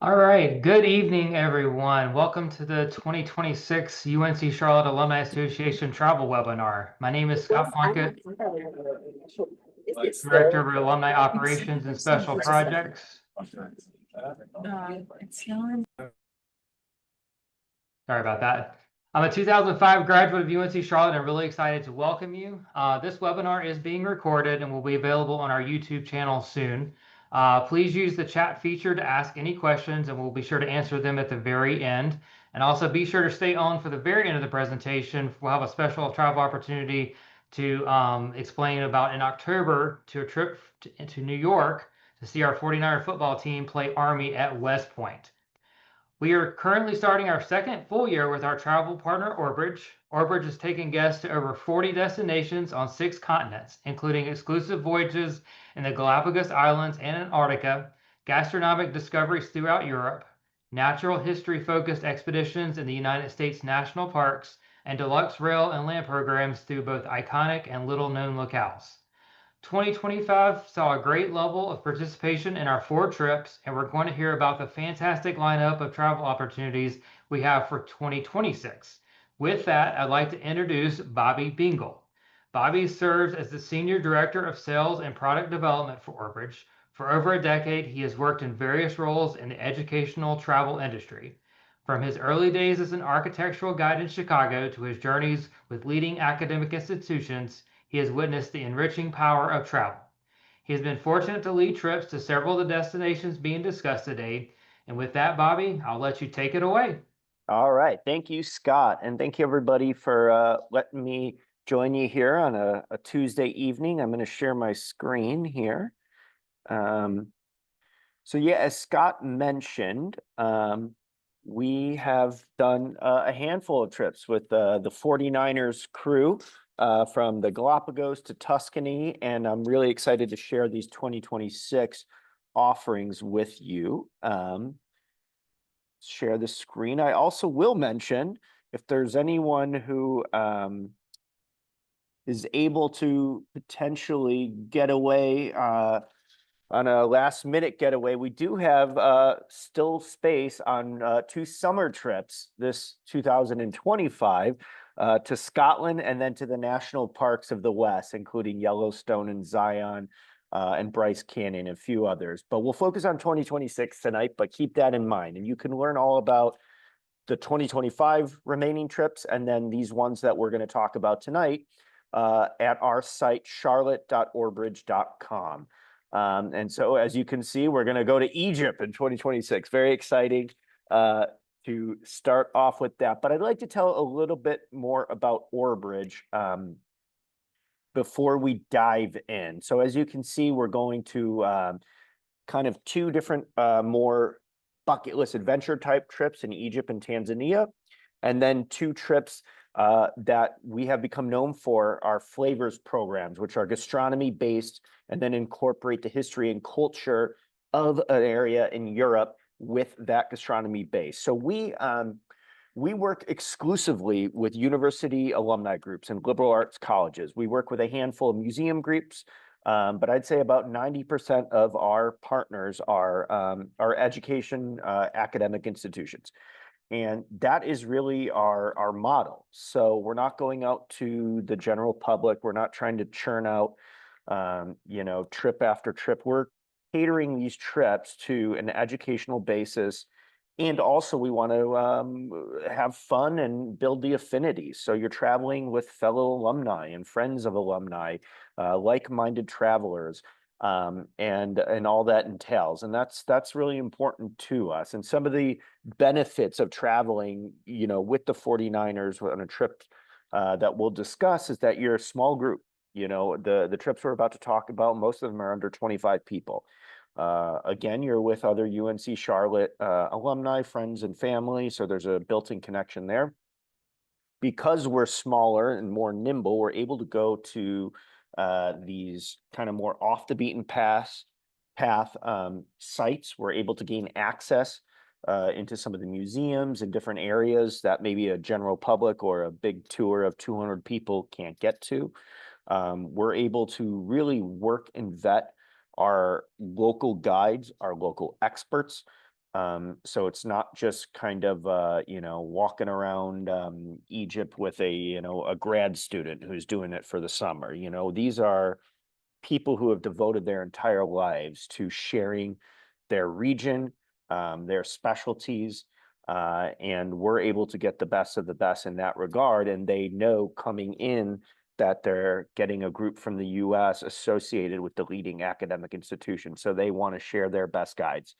All right, good evening, everyone. Welcome to the 2026 UNC Charlotte Alumni Association travel webinar. My name is Scott Plunkett, Director of Alumni Operations and Special Projects. Sorry about that. I'm a 2005 graduate of UNC Charlotte and really excited to welcome you. This webinar is being recorded and will be available on our YouTube channel soon. Please use the chat feature to ask any questions and we'll be sure to answer them at the very end. And also be sure to stay on for the very end of the presentation. We'll have a special travel opportunity to explain about in October to a trip to New York to see our 49er football team play Army at West Point. We are currently starting our second full year with our travel partner, Orbridge. Orbridge is taking guests to over 40 destinations on 6 continents, including exclusive voyages in the Galapagos Islands and Antarctica, gastronomic discoveries throughout Europe, natural history-focused expeditions in the United States national parks, and deluxe rail and land programs through both iconic and little-known locales. 2025 saw a great level of participation in our 4 trips, and we're going to hear about the fantastic lineup of travel opportunities we have for 2026. With that, I'd like to introduce Bobby Bingle. Bobby serves as the Senior Director of Sales and Product Development for Orbridge. For over a decade, he has worked in various roles in the educational travel industry. From his early days as an architectural guide in Chicago to his journeys with leading academic institutions, he has witnessed the enriching power of travel. He has been fortunate to lead trips to several of the destinations being discussed today. And with that, Bobby, I'll let you take it away. All right. Thank you, Scott. And thank you, everybody, for letting me join you here on a Tuesday evening. I'm going to share my screen here. So yeah, as Scott mentioned, we have done a handful of trips with the 49ers crew from the Galapagos to Tuscany, and I'm really excited to share these 2026 offerings with you. Share the screen. I also will mention if there's anyone who is able to potentially get away on a last minute getaway, we do have still space on 2 summer trips this 2025 to Scotland and then to the national parks of the West, including Yellowstone and Zion and Bryce Canyon and a few others. But we'll focus on 2026 tonight, but keep that in mind. And you can learn all about the 2025 remaining trips and then these ones that we're going to talk about tonight at our site, charlotte.orbridge.com. And so as you can see, we're going to go to Egypt in 2026. Very exciting to start off with that. But I'd like to tell a little bit more about Orbridge before we dive in. So as you can see, we're going to kind of 2 different more bucket list adventure type trips in Egypt and Tanzania, and then 2 trips that we have become known for our flavors programs, which are gastronomy based and then incorporate the history and culture of an area in Europe with that gastronomy base. So we work exclusively with university alumni groups and liberal arts colleges. We work with a handful of museum groups, but I'd say about 90% of our partners are education academic institutions. And that is really our model. So we're not going out to the general public. We're not trying to churn out, trip after trip. We're catering these trips to an educational basis. And also we want to have fun and build the affinities. So you're traveling with fellow alumni and friends of alumni, like-minded travelers, and all that entails. And that's really important to us. And some of the benefits of traveling, with the 49ers on a trip that we'll discuss is that you're a small group. The trips we're about to talk about, most of them are under 25 people. Again, you're with other UNC Charlotte alumni, friends, and family, so there's a built-in connection there. Because we're smaller and more nimble, we're able to go to these kind of more off the beaten path sites. We're able to gain access into some of the museums and different areas that maybe a general public or a big tour of 200 people can't get to. We're able to really work and vet our local guides, our local experts, So it's not just kind of, walking around Egypt with a grad student who's doing it for the summer. These are people who have devoted their entire lives to sharing their region, their specialties, and we're able to get the best of the best in that regard. And they know coming in that they're getting a group from the US associated with the leading academic institution. So they want to share their best guides,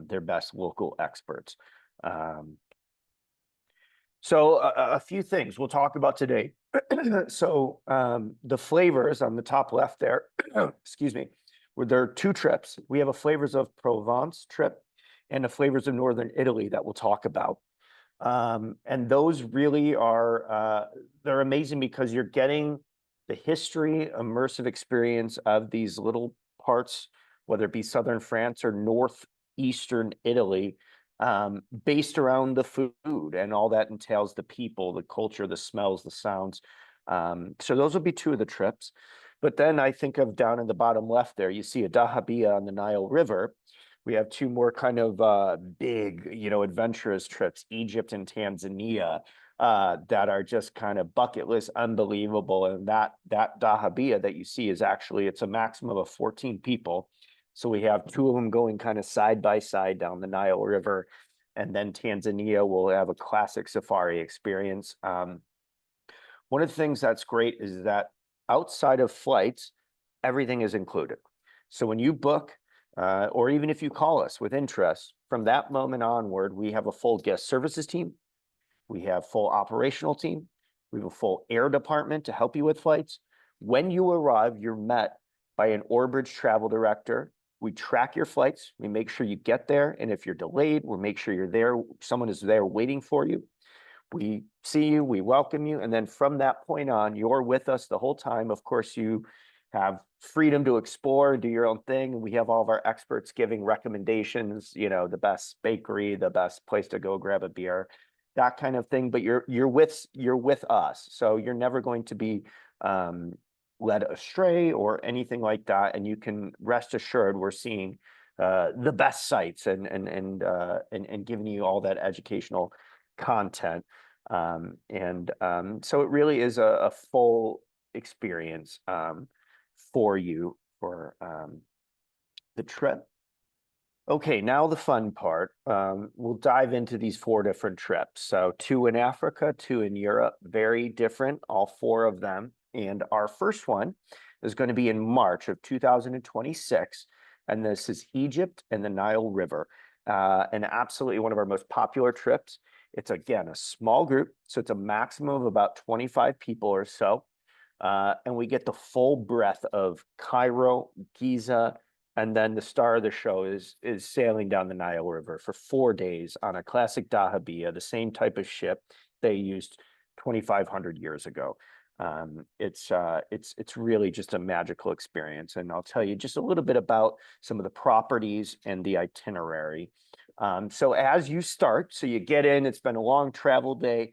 their best local experts. So a few things we'll talk about today. So the flavors on the top left there, excuse me, where there are two trips. We have a flavors of Provence trip and the flavors of Northern Italy that we'll talk about. And those really are, they're amazing because you're getting the history, immersive experience of these little parts, whether it be Southern France or Northeastern Italy, based around the food and all that entails the people, the culture, the smells, the sounds. So those will be two of the trips. But then I think of down in the bottom left there, you see a dahabeeyah on the Nile River. We have two more kind of big, adventurous trips, Egypt and Tanzania, that are just kind of bucket list, unbelievable. And that dahabeeyah that you see is actually, it's a maximum of 14 people. So we have two of them going kind of side by side down the Nile River. And then Tanzania will have a classic safari experience. One of the things that's great is that outside of flights, everything is included. So when you book, or even if you call us with interest, from that moment onward, we have a full guest services team. We have full operational team. We have a full air department to help you with flights. When you arrive, you're met by an Orbridge travel director. We track your flights. We make sure you get there. And if you're delayed, we'll make sure you're there. Someone is there waiting for you. We see you, we welcome you. And then from that point on, you're with us the whole time. Of course, you have freedom to explore, do your own thing. And we have all of our experts giving recommendations, the best bakery, the best place to go grab a beer, that kind of thing. But you're with us. So you're never going to be led astray or anything like that. And you can rest assured we're seeing the best sites and giving you all that educational content. So it really is a full experience for you for the trip. Okay, now the fun part. We'll dive into these 4 different trips. So 2 in Africa, 2 in Europe, very different, all 4 of them. And our first one is going to be in March of 2026. And this is Egypt and the Nile River. And absolutely one of our most popular trips. It's, again, a small group. So it's a maximum of about 25 people or so. And we get the full breadth of Cairo, Giza, and then the star of the show is sailing down the Nile River for 4 days on a classic dahabeeyah, the same type of ship they used 2,500 years ago. It's really just a magical experience. And I'll tell you just a little bit about some of the properties and the itinerary. So as you start, so you get in, it's been a long travel day,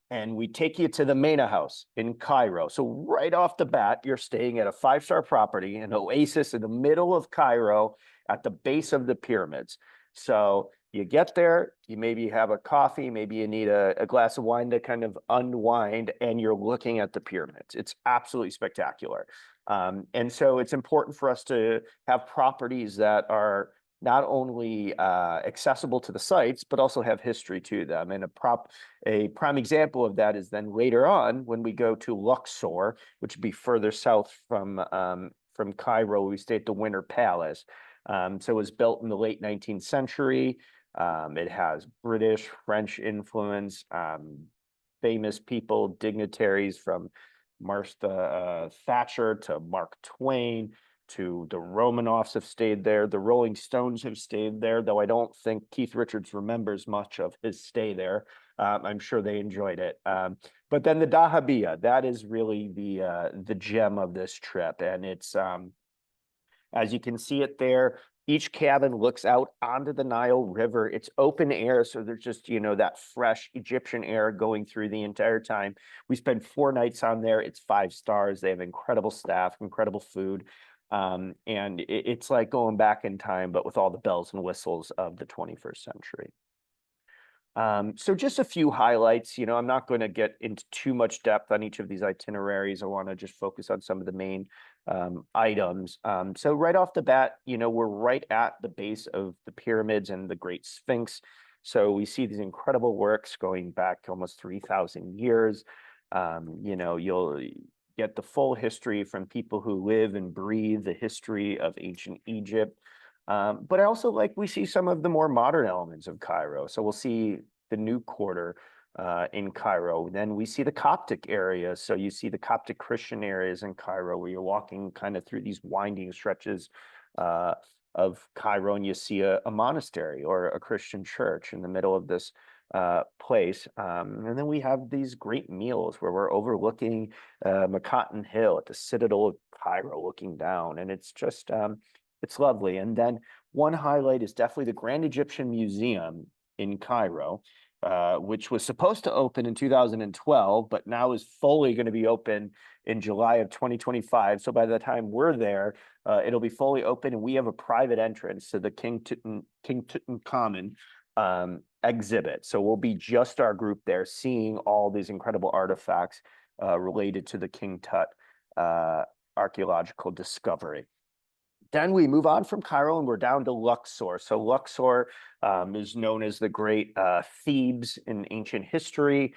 and we take you to the Mena House in Cairo. So right off the bat, you're staying at a 5-star property, an oasis in the middle of Cairo at the base of the pyramids. So you get there, you maybe have a coffee, maybe you need a glass of wine to kind of unwind, and you're looking at the pyramids. It's absolutely spectacular. And so it's important for us to have properties that are not only accessible to the sites, but also have history to them. And a prime example of that is then later on when we go to Luxor, which would be further south from Cairo. We stay at the Winter Palace. So it was built in the late 19th century. It has British, French influence, famous people, dignitaries from Martha Thatcher to Mark Twain, to the Romanovs have stayed there. The Rolling Stones have stayed there, though I don't think Keith Richards remembers much of his stay there. I'm sure they enjoyed it. But then the dahabeeyah, that is really the gem of this trip. And it's, as you can see it there, each cabin looks out onto the Nile River. It's open air, so there's just, that fresh Egyptian air going through the entire time. We spent 4 nights on there. It's 5 stars. They have incredible staff, incredible food. And it's like going back in time, but with all the bells and whistles of the 21st century. So just a few highlights. I'm not going to get into too much depth on each of these itineraries. I want to just focus on some of the main items. So right off the bat, we're right at the base of the pyramids and the Great Sphinx. So we see these incredible works going back almost 3,000 years. You'll get the full history from people who live and breathe the history of ancient Egypt. But I also we see some of the more modern elements of Cairo. So we'll see the new quarter in Cairo. Then we see the Coptic area. So you see the Coptic Christian areas in Cairo where you're walking kind of through these winding stretches of Cairo, and you see a monastery or a Christian church in the middle of this place. And then we have these great meals where we're overlooking Makaton Hill at the Citadel of Cairo looking down. And it's just it's lovely. And then one highlight is definitely the Grand Egyptian Museum in Cairo, which was supposed to open in 2012, but now is fully going to be open in July of 2025. So by the time we're there, it'll be fully open, and we have a private entrance to the King Tutankhamun exhibit. So we'll be just our group there seeing all these incredible artifacts related to the King Tut archaeological discovery. Then we move on from Cairo and we're down to Luxor. So Luxor is known as the great Thebes in ancient history.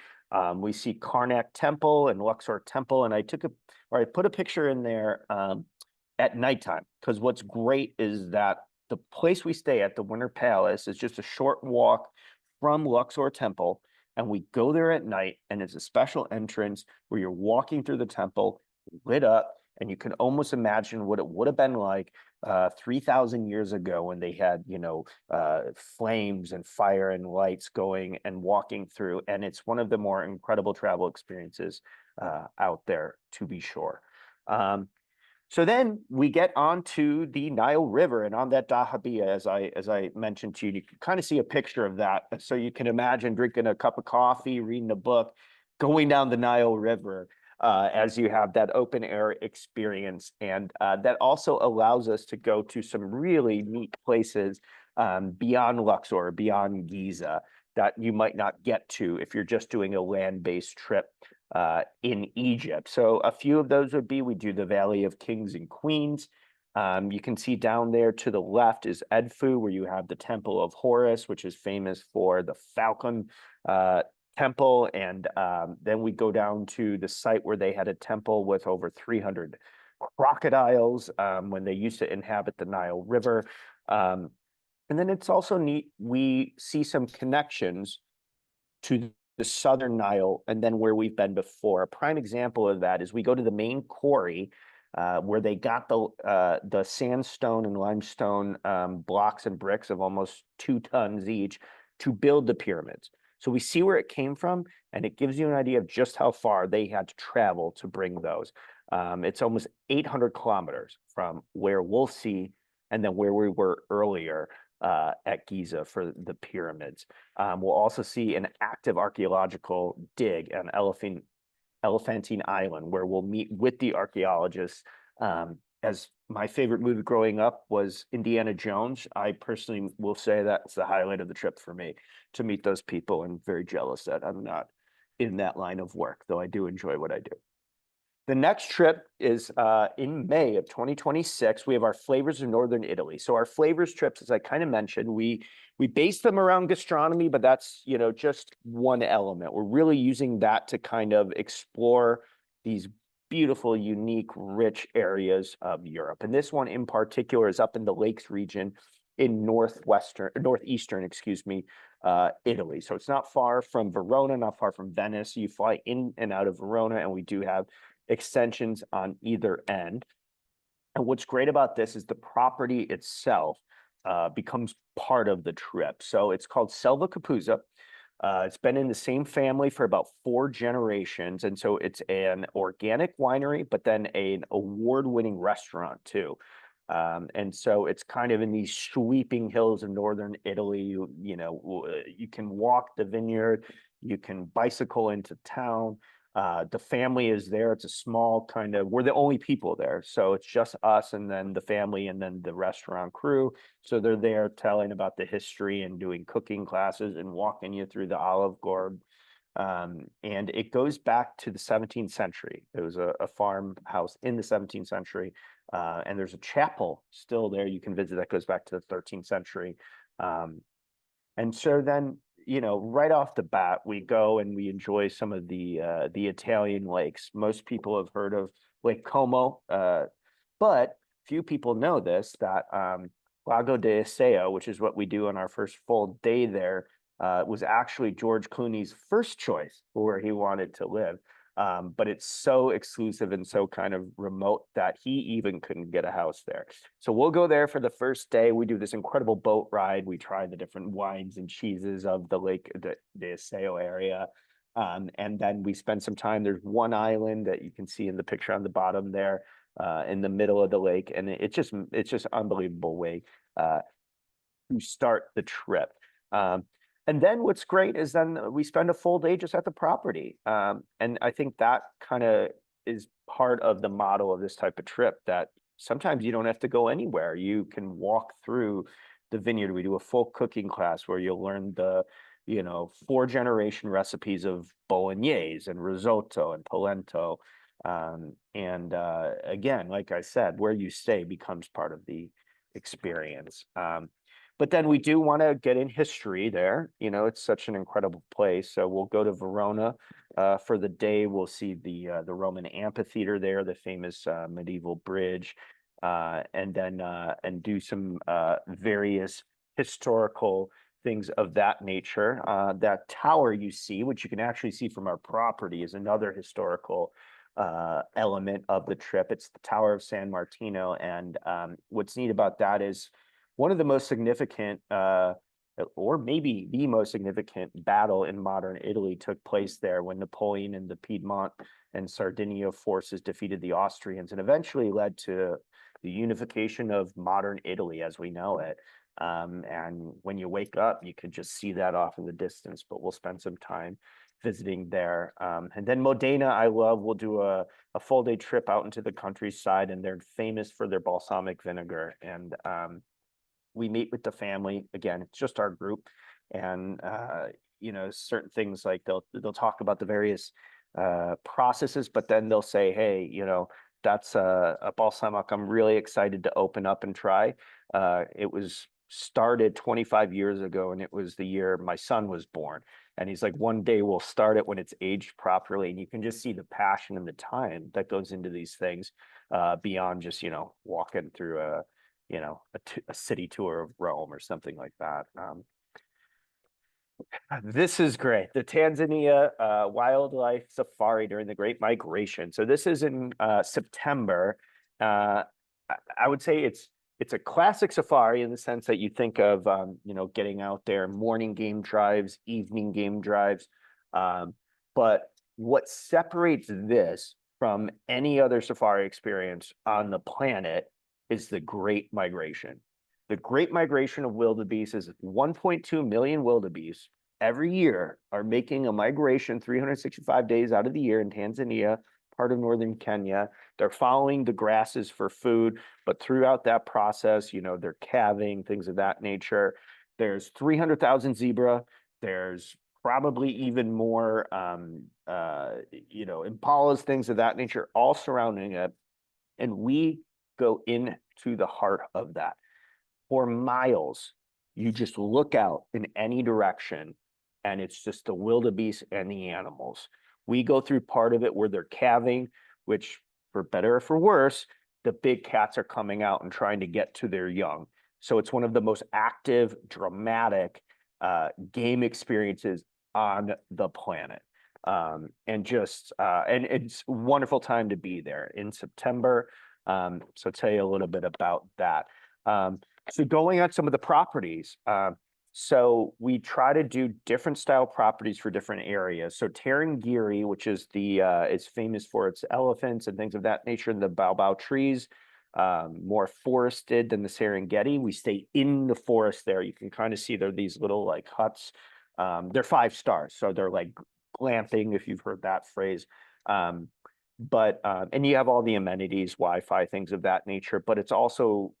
We see Karnak Temple and Luxor Temple, and I put a picture in there at nighttime, because what's great is that the place we stay at, the Winter Palace, is just a short walk from Luxor Temple, and we go there at night, and it's a special entrance where you're walking through the temple, lit up, and you can almost imagine what it would have been like 3,000 years ago when they had, flames and fire and lights going and walking through. And it's one of the more incredible travel experiences out there, to be sure. So then we get onto the Nile River, and on that dahabeah, as I mentioned to you, you can kind of see a picture of that. So you can imagine drinking a cup of coffee, reading a book, going down the Nile River. As you have that open air experience. And that also allows us to go to some really neat places beyond Luxor, beyond Giza, that you might not get to if you're just doing a land-based trip in Egypt. So a few of those would be, we do the Valley of Kings and Queens. You can see down there to the left is Edfu, where you have the Temple of Horus, which is famous for the falcon temple. And then we go down to the site where they had a temple with over 300 crocodiles when they used to inhabit the Nile River. And then it's also neat, we see some connections to the Southern Nile and then where we've been before. A prime example of that is we go to the main quarry where they got the sandstone and limestone blocks and bricks of almost 2 tons each to build the pyramids. So we see where it came from, and it gives you an idea of just how far they had to travel to bring those. It's almost 800 kilometers from where we'll see and then where we were earlier at Giza for the pyramids. We'll also see an active archaeological dig on Elephantine Island, where we'll meet with the archaeologists. As my favorite movie growing up was Indiana Jones, I personally will say that's the highlight of the trip for me, to meet those people. I'm very jealous that I'm not in that line of work, though I do enjoy what I do. The next trip is in May of 2026. We have our Flavors of Northern Italy. So our flavors trips, as I kind of mentioned, we base them around gastronomy, but that's, just one element. We're really using that to kind of explore these beautiful, unique, rich areas of Europe. And this one in particular is up in the Lakes region in northeastern, Italy. So it's not far from Verona, not far from Venice. You fly in and out of Verona, and we do have extensions on either end. And what's great about this is the property itself becomes part of the trip. So it's called Selva Capuzza. It's been in the same family for about 4 generations. And so it's an organic winery, but then an award-winning restaurant too. And so it's kind of in these sweeping hills of northern Italy. You can walk the vineyard, you can bicycle into town. The family is there. It's a small kind of, we're the only people there. So it's just us and then the family and then the restaurant crew. So they're there telling about the history and doing cooking classes and walking you through the Olive Garden. And it goes back to the 17th century. It was a farmhouse in the 17th century. And there's a chapel still there you can visit that goes back to the 13th century. And so then, you know, right off the bat, we go and we enjoy some of the Italian lakes. Most people have heard of Lake Como, but few people know this, that Lago de Iseo, which is what we do on our first full day there, was actually George Clooney's first choice for where he wanted to live. But it's so exclusive and so kind of remote that he even couldn't get a house there. So we'll go there for the first day. We do this incredible boat ride. We try the different wines and cheeses of the Lake de Iseo area. And then we spend some time. There's one island that you can see in the picture on the bottom there, in the middle of the lake. And it's just unbelievable way to start the trip. And then what's great is then we spend a full day just at the property. And I think that kind of is part of the model of this type of trip, that sometimes you don't have to go anywhere. You can walk through the vineyard. We do a full cooking class where you'll learn the, you know, 4-generation recipes of bolognese and risotto and polenta. Again, like I said, where you stay becomes part of the experience. But then we do want to get in history there. You know, it's such an incredible place. So we'll go to Verona for the day. We'll see the Roman amphitheater there, the famous medieval bridge, and then and do some various historical things of that nature. That tower you see, which you can actually see from our property, is another historical element of the trip. It's the Tower of San Martino. And what's neat about that is one of the most significant, or maybe the most significant battle in modern Italy took place there when Napoleon and the Piedmont and Sardinia forces defeated the Austrians and eventually led to the unification of modern Italy as we know it. And when you wake up, you could just see that off in the distance, but we'll spend some time visiting there. And then Modena, I love. We'll do a full day trip out into the countryside, and they're famous for their balsamic vinegar. And we meet with the family. Again, it's just our group. And, you know, certain things like they'll talk about the various processes, but then they'll say, hey, you know, that's a balsamic I'm really excited to open up and try. It was started 25 years ago, and it was the year my son was born. And he's like, one day we'll start it when it's aged properly. And you can just see the passion and the time that goes into these things, beyond just, you know, walking through a city tour of Rome or something like that. This is great. The Tanzania wildlife safari during the Great Migration. So this is in September. I would say it's a classic safari in the sense that you think of, you know, getting out there, morning game drives, evening game drives. But what separates this from any other safari experience on the planet is the Great Migration. The Great Migration of wildebeest is 1.2 million wildebeest every year are making a migration 365 days out of the year in Tanzania, part of northern Kenya. They're following the grasses for food, but throughout that process, you know, they're calving, things of that nature. There's 300,000 zebra. There's probably even more, you know, impalas, things of that nature, all surrounding it. And we go into the heart of that. For miles, you just look out in any direction, and it's just the wildebeest and the animals. We go through part of it where they're calving, which, for better or for worse, the big cats are coming out and trying to get to their young. So it's one of the most active, dramatic game experiences on the planet. And it's a wonderful time to be there in September. So I'll tell you a little bit about that. So going on some of the properties, so we try to do different style properties for different areas. So Tarangire, which is is famous for its elephants and things of that nature, and the baobab trees, more forested than the Serengeti. We stay in the forest there. You can kind of see there are these little like huts. They're 5 stars, so they're like glamping, if you've heard that phrase. And you have all the amenities, Wi-Fi, things of that nature, but it's also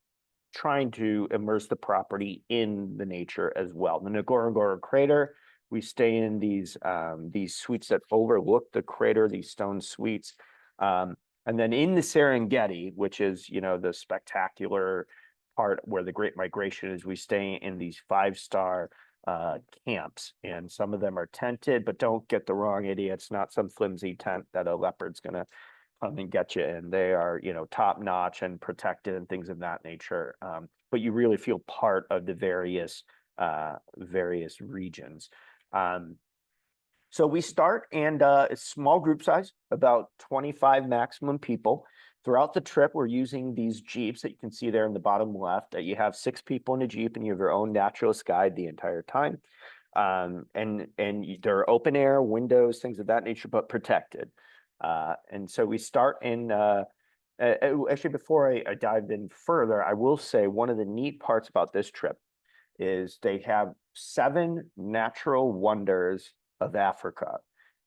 trying to immerse the property in the nature as well. The Ngorongoro crater, we stay in these suites that overlook the crater, these stone suites. And then in the Serengeti, which is, you know, the spectacular part where the Great Migration is, we stay in these 5-star camps, and some of them are tented, but don't get the wrong idea. It's not some flimsy tent that a leopard's gonna come and get you in. They are, you know, top notch and protected and things of that nature. But you really feel part of the various regions. So we start, and it's small group size, about 25 maximum people. Throughout the trip, we're using these Jeeps that you can see there in the bottom left. You have 6 people in a Jeep, and you have your own naturalist guide the entire time. And they're open air, windows, things of that nature, but protected. And so we start in, actually, before I dive in further, I will say one of the neat parts about this trip is they have 7 natural wonders of Africa.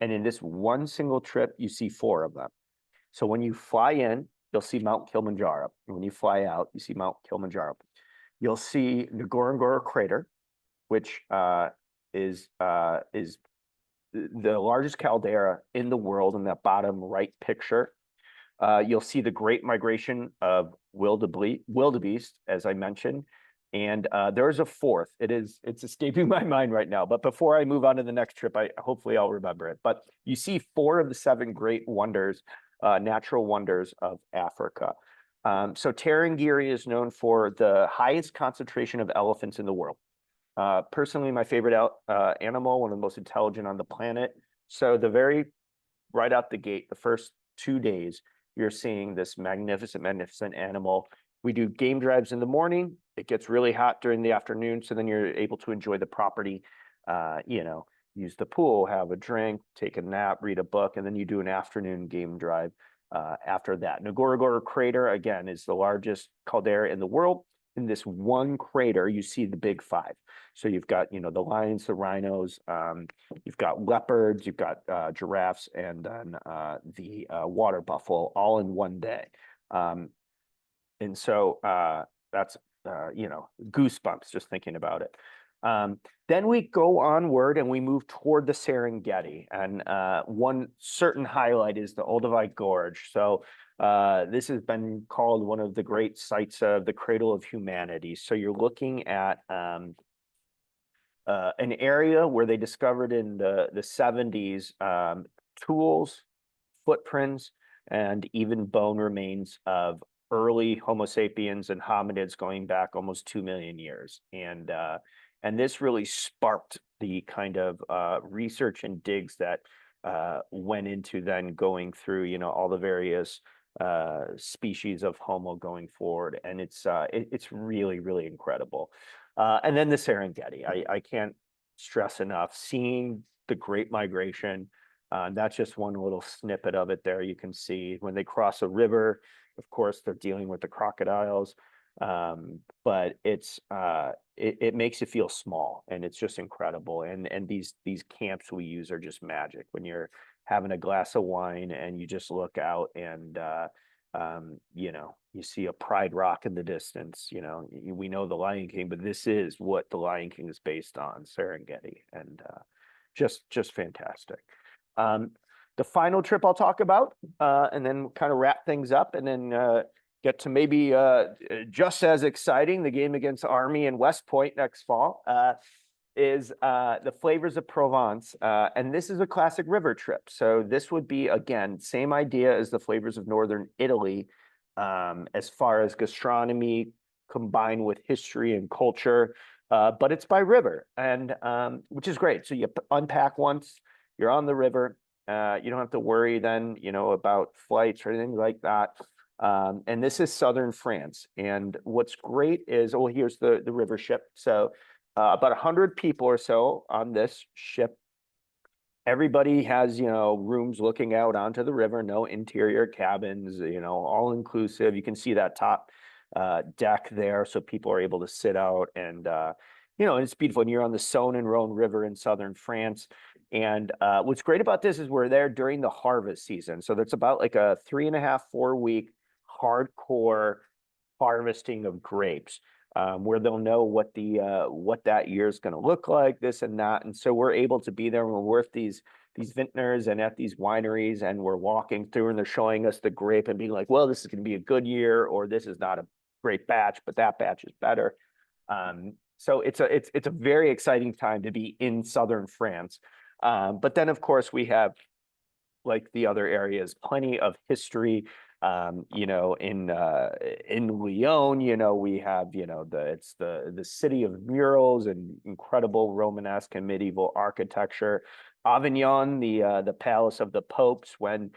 And in this one single trip, you see 4 of them. So when you fly in, you'll see Mount Kilimanjaro. And when you fly out, you see Mount Kilimanjaro. You'll see the Ngorongoro crater, which is the largest caldera in the world in that bottom right picture. You'll see the Great Migration of wildebeest, as I mentioned. And there's a 4th. It's escaping my mind right now. But before I move on to the next trip, hopefully I'll remember it. But you see 4 of the 7 great wonders, natural wonders of Africa. So Tarangire is known for the highest concentration of elephants in the world. Personally, my favorite animal, one of the most intelligent on the planet. So right out the gate, the first 2 days, you're seeing this magnificent animal. We do game drives in the morning. It gets really hot during the afternoon, so then you're able to enjoy the property, you know, use the pool, have a drink, take a nap, read a book, and then you do an afternoon game drive after that. Ngorongoro crater, again, is the largest caldera in the world. In this one crater, you see the big 5. So you've got, you know, the lions, the rhinos, you've got leopards, you've got giraffes, and then the water buffalo all in one day. And so that's, you know, goosebumps just thinking about it. Then we go onward and we move toward the Serengeti. And one certain highlight is the Olduvai Gorge. So this has been called one of the great sites of the cradle of humanity. So you're looking at an area where they discovered in the 70s tools, footprints, and even bone remains of early Homo sapiens and hominids going back almost 2 million years. And this really sparked the kind of research and digs that went into then going through, you know, all the various species of Homo going forward. And it's really, really incredible. And then the Serengeti, I can't stress enough, seeing the Great Migration. That's just one little snippet of it there. You can see when they cross a river, of course, they're dealing with the crocodiles, but it makes you feel small, and it's just incredible. And these camps we use are just magic. When you're having a glass of wine and you just look out and you know, you see a Pride Rock in the distance. You know, we know the Lion King, but this is what the Lion King is based on, Serengeti, and just fantastic. The final trip I'll talk about, and then kind of wrap things up, and then get to maybe just as exciting, the game against Army and West Point next fall, is the Flavors of Provence. And this is a classic river trip. So this would be, again, same idea as the Flavors of Northern Italy, as far as gastronomy combined with history and culture, but it's by river, and which is great. So you unpack once, you're on the river. You don't have to worry then, you know, about flights or anything like that. And this is southern France. And what's great is, oh, here's the river ship. So about 100 people or so on this ship. Everybody has, you know, rooms looking out onto the river, no interior cabins, you know, all inclusive. You can see that top deck there, so people are able to sit out and, you know, and it's beautiful. And you're on the Saône and Rhône River in southern France. And what's great about this is we're there during the harvest season. So that's about like a 3.5, 4 week hardcore harvesting of grapes, where they'll know what that year is going to look like, this and that. And so we're able to be there when we're with these vintners and at these wineries, and we're walking through and they're showing us the grape and being like, well, this is going to be a good year, or this is not a great batch, but that batch is better. So it's a very exciting time to be in southern France. But then of course we have, like the other areas, plenty of history. You know, in Lyon, you know, we have, you know, it's the city of murals and incredible Romanesque and medieval architecture. Avignon, the palace of the popes, when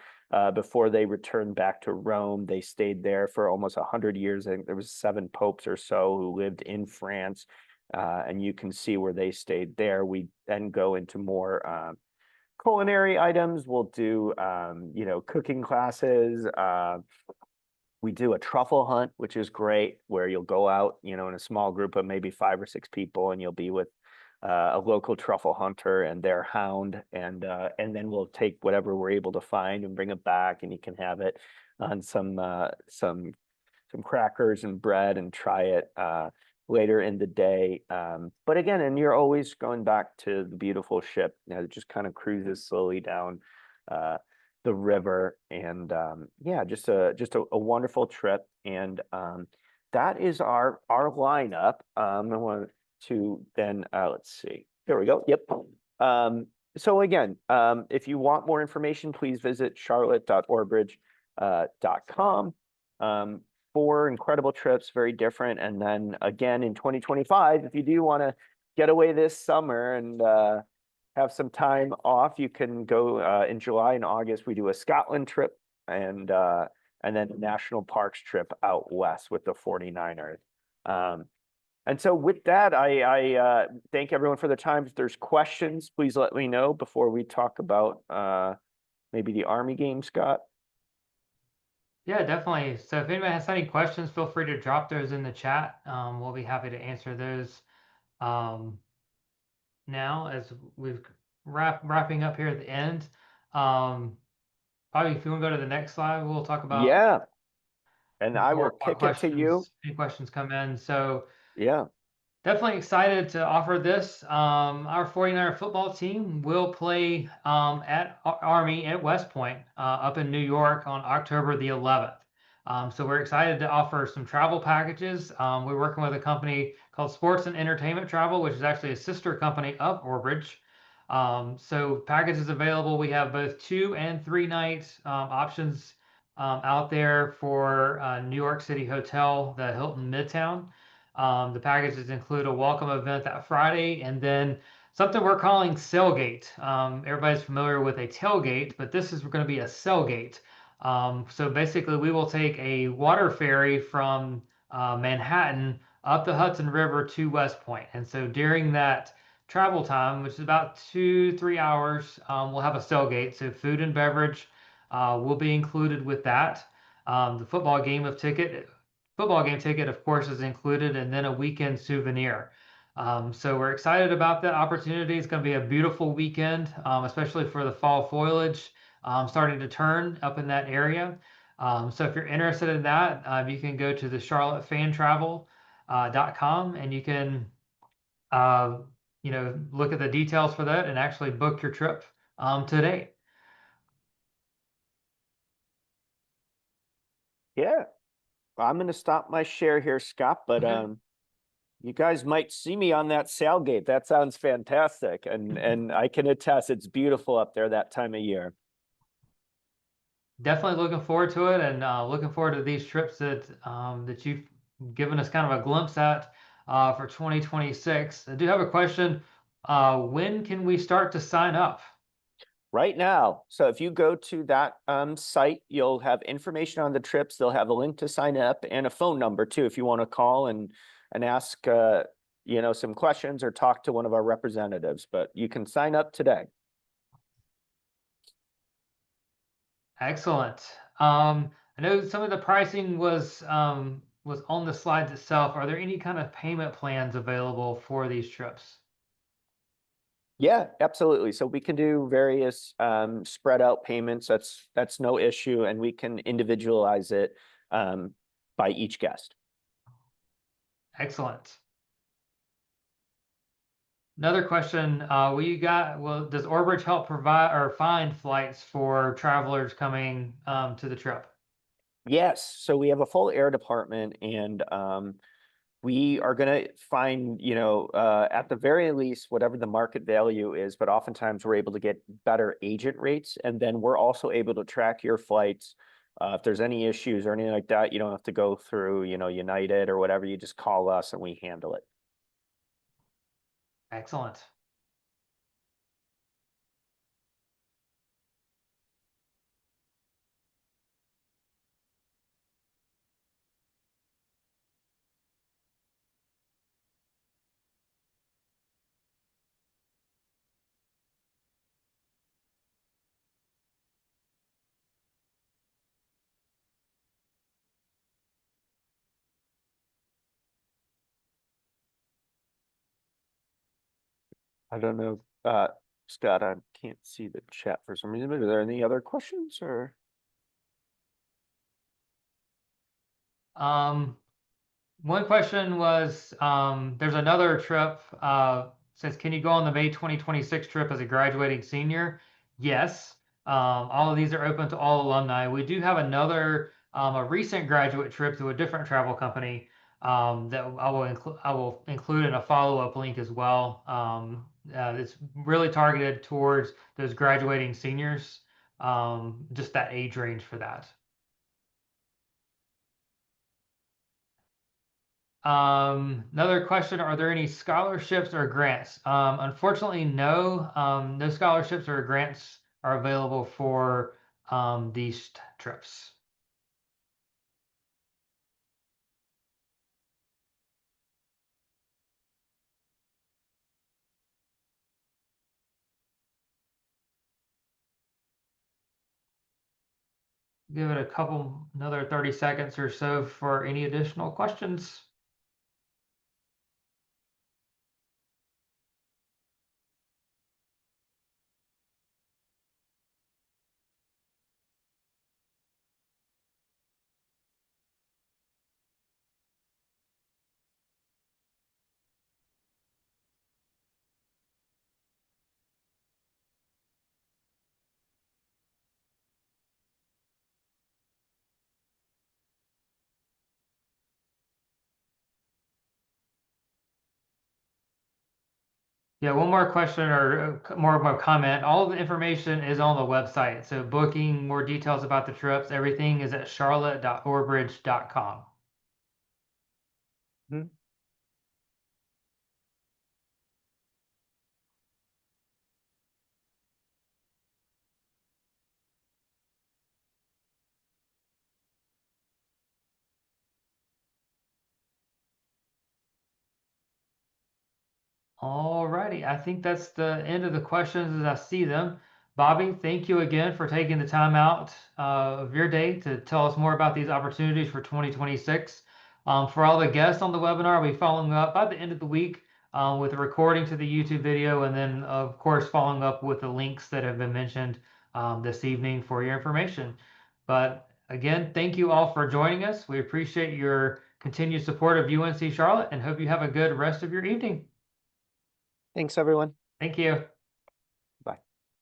before they returned back to Rome, they stayed there for almost 100 years. I think there was 7 popes or so who lived in France, and you can see where they stayed there. We then go into more culinary items. We'll do, you know, cooking classes. We do a truffle hunt, which is great, where you'll go out, you know, in a small group of maybe 5 or 6 people, and you'll be with a local truffle hunter and their hound, and then we'll take whatever we're able to find and bring it back, and you can have it on some crackers and bread and try it later in the day. But again, and you're always going back to the beautiful ship, you know, it just kind of cruises slowly down the river. And yeah, just a wonderful trip. And that is our lineup. I want to then let's see. There we go. Yep. So again, if you want more information, please visit charlotte.orbridge.com. 4 incredible trips, very different. And then again in 2025, if you do want to get away this summer and have some time off, you can go in July and August. We do a Scotland trip, and then a national parks trip out west with the 49ers. And so with that, I thank everyone for the time. If there's questions, please let me know before we talk about maybe the Army game, Scott. Yeah, definitely. So if anybody has any questions, feel free to drop those in the chat. We'll be happy to answer those now as we've wrapping up here at the end. Probably if you want to go to the next slide, we'll talk about Yeah. And I will more kick it to you. Any questions come in. So Yeah. definitely excited to offer this. Our 49er football team will play at Army at West Point up in New York on October the 11th. So we're excited to offer some travel packages. We're working with a company called Sports and Entertainment Travel, which is actually a sister company of Orbridge. So packages available. We have both 2 and 3 night options out there for New York City Hotel, the Hilton Midtown. The packages include a welcome event that Friday, and then something we're calling Sailgate. Everybody's familiar with a tailgate, but this is going to be a sailgate. So basically, we will take a water ferry from Manhattan up the Hudson River to West Point. And so during that travel time, which is about 2-3 hours, we'll have a sailgate. So food and beverage will be included with that. The football game ticket, of course, is included, and then a weekend souvenir. So we're excited about that opportunity. It's going to be a beautiful weekend, especially for the fall foliage starting to turn up in that area. So if you're interested in that, you can go to the charlottefantravel.com and you can look at the details for that and actually book your trip today. Yeah. I'm going to stop my share here, Scott, but Okay. you guys might see me on that sailgate. That sounds fantastic. And I can attest it's beautiful up there that time of year. Definitely looking forward to it, and looking forward to these trips that you've given us kind of a glimpse at for 2026. I do have a question. When can we start to sign up? Right now. So if you go to that site, you'll have information on the trips. They'll have a link to sign up and a phone number too, if you want to call and ask you know, some questions or talk to one of our representatives. But you can sign up today. Excellent. I know some of the pricing was was on the slides itself, are there any kind of payment plans available for these trips? Yeah, absolutely. So we can do various spread out payments. That's no issue, and we can individualize it by each guest. Excellent. Another question, does Orbridge help provide or find flights for travelers coming to the trip? Yes, so we have a full air department, and we are going to find, at the very least, whatever the market value is, but oftentimes we're able to get better agent rates. And then we're also able to track your flights. If there's any issues or anything like that, you don't have to go through, United or whatever. You just call us and we handle it. Excellent. I don't know, Scott, I can't see the chat for some reason, but are there any other questions or? One question was, there's another trip, says, can you go on the May 2026 trip as a graduating senior? Yes. All of these are open to all alumni. We do have another, a recent graduate trip to a different travel company, that I will include in a follow-up link as well. It's really targeted towards those graduating seniors, just that age range for that. Another question, are there any scholarships or grants? Unfortunately, no. No scholarships or grants are available for these trips. Give it another 30 seconds or so for any additional questions. Yeah, one more question or more of a comment. All of the information is on the website. So booking, more details about the trips, everything is at charlotte.orbridge.com. All righty, I think that's the end of the questions as I see them. Bobby, thank you again for taking the time out of your day to tell us more about these opportunities for 2026. For all the guests on the webinar, we'll be following up by the end of the week with a recording to the YouTube video, and then of course following up with the links that have been mentioned this evening for your information. But again, thank you all for joining us. We appreciate your continued support of UNC Charlotte and hope you have a good rest of your evening. Thanks, everyone. Thank you.